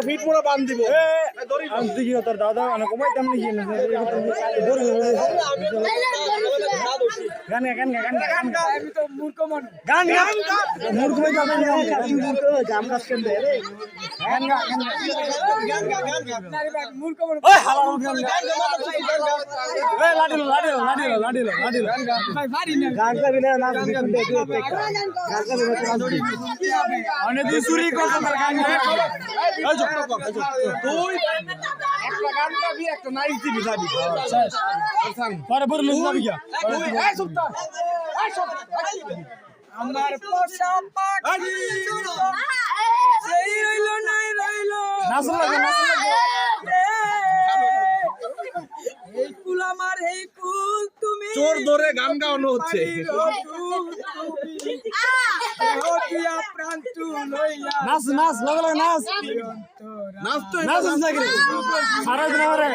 fit মোড়া বান দিব আমি দেখি তোর দাদা অনেক কমাই তেমন কি গান গান গান গান আমি তো মূর্খ মানুষ গান গান মূর্খ হয়ে যাবে না মূর্খ জাম কাজ করতে রে গান গান গান গান গান মূর্খ মানুষ ওই হালা গান এই লাডিলো লাডিলো লাডিলো লাডিলো লাডিলো ভাই ভারী না গান গাবি না নাচ শুনতে একটু গান গাবি না অনেক দিন চুরি করছ তোর গান এই চুপ তুই একটা গান গাবি একটা নাইস দিবি যাবি পরে বড় লোক যাবি কি এই চুপ তো এই চুপ আমার পোষা পাখি সেই রইলো নাই রইলো নাচ লাগে নাচ লাগে এই কুল আমার এই কুল তুমি চোর ধরে গান গাওয়ানো হচ্ছে নাচ নাচ লাগে লাগে নাচ নাচ তো নাচ সারা দিন আমারে